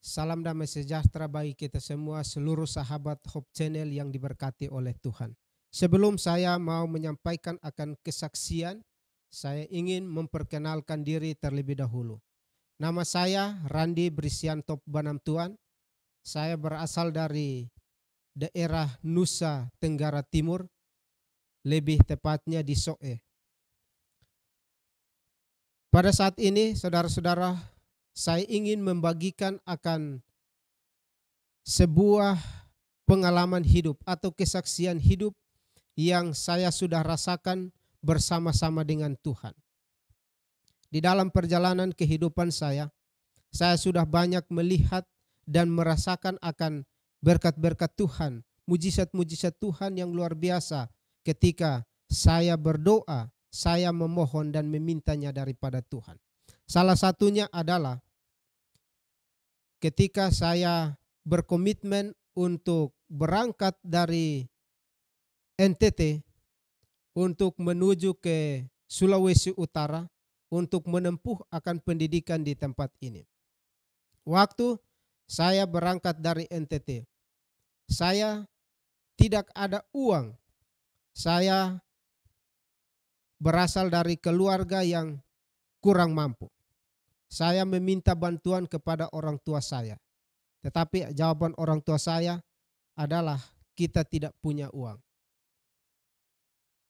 Salam damai sejahtera bagi kita semua, seluruh sahabat Hope Channel yang diberkati oleh Tuhan. Sebelum saya mau menyampaikan akan kesaksian, saya ingin memperkenalkan diri terlebih dahulu. Nama saya Randi Brisianto Banamtuan. Saya berasal dari daerah Nusa Tenggara Timur, lebih tepatnya di Soe. Pada saat ini, saudara-saudara, saya ingin membagikan akan sebuah pengalaman hidup atau kesaksian hidup yang saya sudah rasakan bersama-sama dengan Tuhan. Di dalam perjalanan kehidupan saya sudah banyak melihat dan merasakan akan berkat-berkat Tuhan, mujizat-mujizat Tuhan yang luar biasa ketika saya berdoa, saya memohon dan memintanya daripada Tuhan. Salah satunya adalah ketika saya berkomitmen untuk berangkat dari NTT untuk menuju ke Sulawesi Utara untuk menempuh akan pendidikan di tempat ini. Waktu saya berangkat dari NTT, saya tidak ada uang. Saya berasal dari keluarga yang kurang mampu. Saya meminta bantuan kepada orang tua saya. Tetapi jawaban orang tua saya adalah kita tidak punya uang.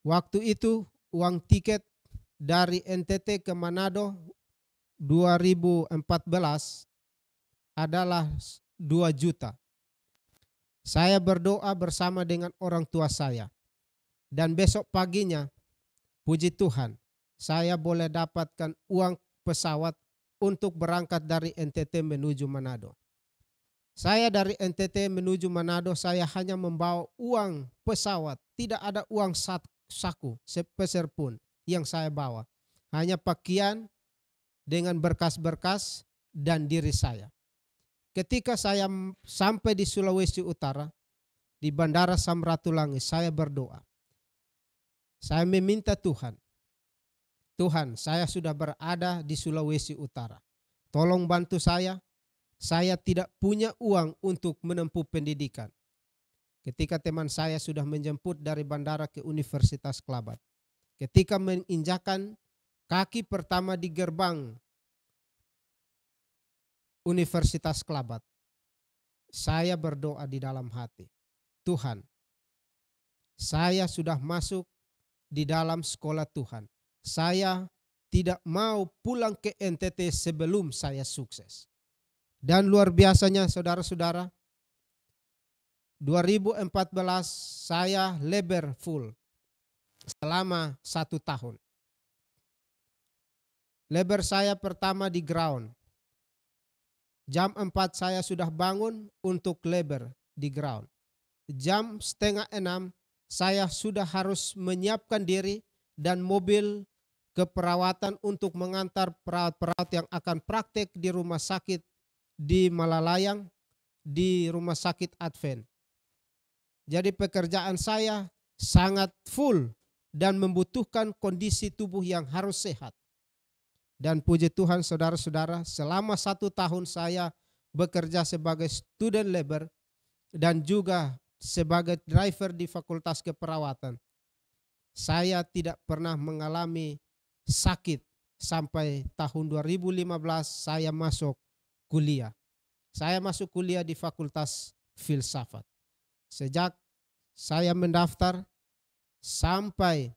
Waktu itu uang tiket dari NTT ke Manado 2014 adalah 2 juta. Saya berdoa bersama dengan orang tua saya. Dan besok paginya, puji Tuhan, saya boleh dapatkan uang pesawat untuk berangkat dari NTT menuju Manado. Saya dari NTT menuju Manado, saya hanya membawa uang pesawat. Tidak ada uang saku sepeser pun yang saya bawa. Hanya pakaian dengan berkas-berkas dan diri saya. Ketika saya sampai di Sulawesi Utara, di Bandara Samratulangi, saya berdoa. Saya meminta Tuhan, saya sudah berada di Sulawesi Utara. Tolong bantu saya tidak punya uang untuk menempuh pendidikan. Ketika teman saya sudah menjemput dari bandara ke Universitas Kelabat. Ketika menginjakan kaki pertama di gerbang Universitas Kelabat, saya berdoa di dalam hati, Tuhan, saya sudah masuk di dalam sekolah Tuhan. Saya tidak mau pulang ke NTT sebelum saya sukses. Dan luar biasanya saudara-saudara, 2014 saya labor full selama 1 tahun. Labor saya pertama di ground. Jam 4 saya sudah bangun untuk labor di ground. Jam 5:30 saya sudah harus menyiapkan diri dan mobil keperawatan untuk mengantar perawat-perawat yang akan praktek di rumah sakit di Malalayang, di rumah sakit Advent. Jadi pekerjaan saya sangat full dan membutuhkan kondisi tubuh yang harus sehat. Dan puji Tuhan saudara-saudara, selama 1 tahun saya bekerja sebagai student labor dan juga sebagai driver di Fakultas Keperawatan. Saya tidak pernah mengalami sakit sampai tahun 2015 saya masuk kuliah. Saya masuk kuliah di Fakultas Filsafat. Sejak saya mendaftar sampai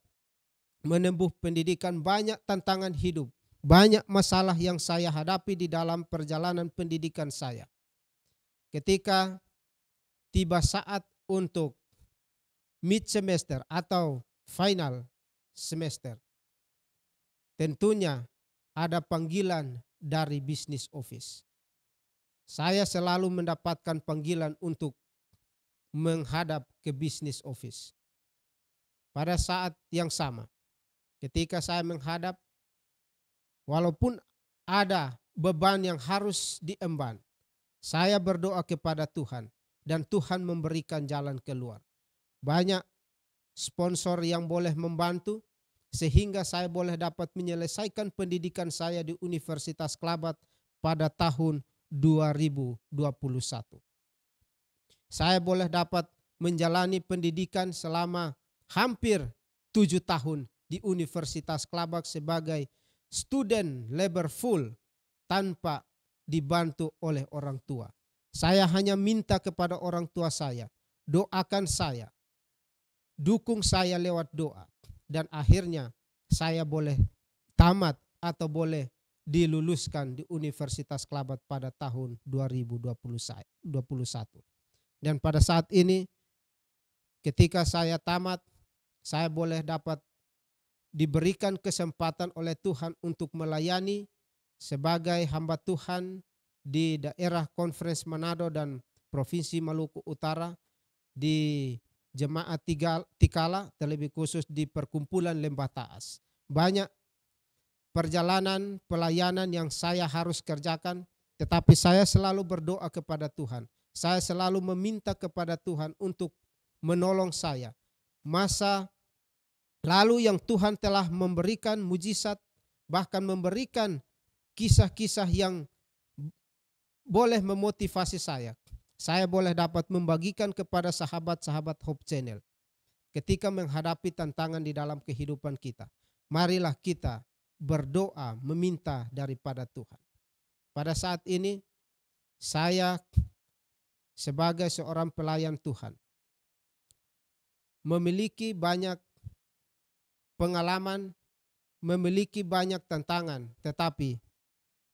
menempuh pendidikan, banyak tantangan hidup, banyak masalah yang saya hadapi di dalam perjalanan pendidikan saya. Ketika tiba saat untuk mid semester atau final semester, tentunya ada panggilan dari business office. Saya selalu mendapatkan panggilan untuk menghadap ke business office. Pada saat yang sama, ketika saya menghadap, walaupun ada beban yang harus diemban, saya berdoa kepada Tuhan dan Tuhan memberikan jalan keluar. Banyak sponsor yang boleh membantu sehingga saya boleh dapat menyelesaikan pendidikan saya di Universitas Kelabat pada tahun 2021. Saya boleh dapat menjalani pendidikan selama hampir 7 tahun di Universitas Klabak sebagai student labor full tanpa dibantu oleh orang tua. Saya hanya minta kepada orang tua saya, doakan saya, dukung saya lewat doa. Dan akhirnya saya boleh tamat atau boleh diluluskan di Universitas Klabak pada tahun 2021. Dan pada saat ini ketika saya tamat, saya boleh dapat diberikan kesempatan oleh Tuhan untuk melayani sebagai hamba Tuhan di daerah Konferensi Manado dan Provinsi Maluku Utara di Jemaat Tikala, terlebih khusus di Perkumpulan Lembah Taas. Banyak perjalanan pelayanan yang saya harus kerjakan, tetapi saya selalu berdoa kepada Tuhan. Saya selalu meminta kepada Tuhan untuk menolong saya. Masa lalu yang Tuhan telah memberikan mujizat, bahkan memberikan kisah-kisah yang boleh memotivasi saya. Saya boleh dapat membagikan kepada sahabat-sahabat Hope Channel. Ketika menghadapi tantangan di dalam kehidupan kita, marilah kita berdoa meminta daripada Tuhan. Pada saat ini, saya sebagai seorang pelayan Tuhan memiliki banyak pengalaman, memiliki banyak tantangan, tetapi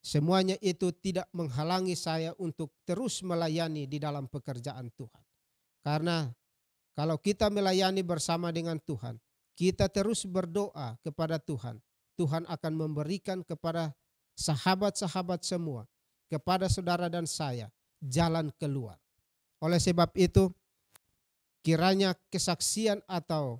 semuanya itu tidak menghalangi saya untuk terus melayani di dalam pekerjaan Tuhan. Karena kalau kita melayani bersama dengan Tuhan, kita terus berdoa kepada Tuhan, Tuhan akan memberikan kepada sahabat-sahabat semua, kepada saudara dan saya, jalan keluar. Oleh sebab itu, kiranya kesaksian atau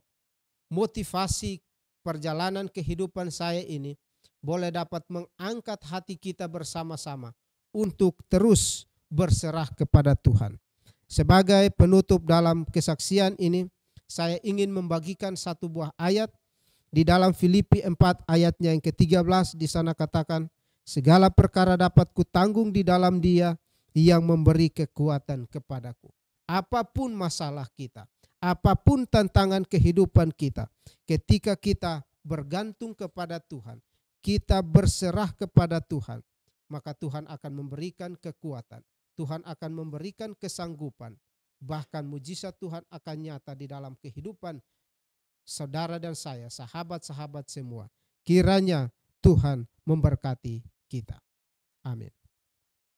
motivasi perjalanan kehidupan saya ini boleh dapat mengangkat hati kita bersama-sama untuk terus berserah kepada Tuhan. Sebagai penutup dalam kesaksian ini, saya ingin membagikan satu buah ayat di dalam Filipi 4 ayatnya yang ke-13. Di sana katakan, segala perkara dapat kutanggung di dalam Dia yang memberi kekuatan kepadaku. Apapun masalah kita, apapun tantangan kehidupan kita, ketika kita bergantung kepada Tuhan, kita berserah kepada Tuhan, maka Tuhan akan memberikan kekuatan. Tuhan akan memberikan kesanggupan. Bahkan mujizat Tuhan akan nyata di dalam kehidupan saudara dan saya, sahabat-sahabat semua. Kiranya Tuhan memberkati kita. Amin.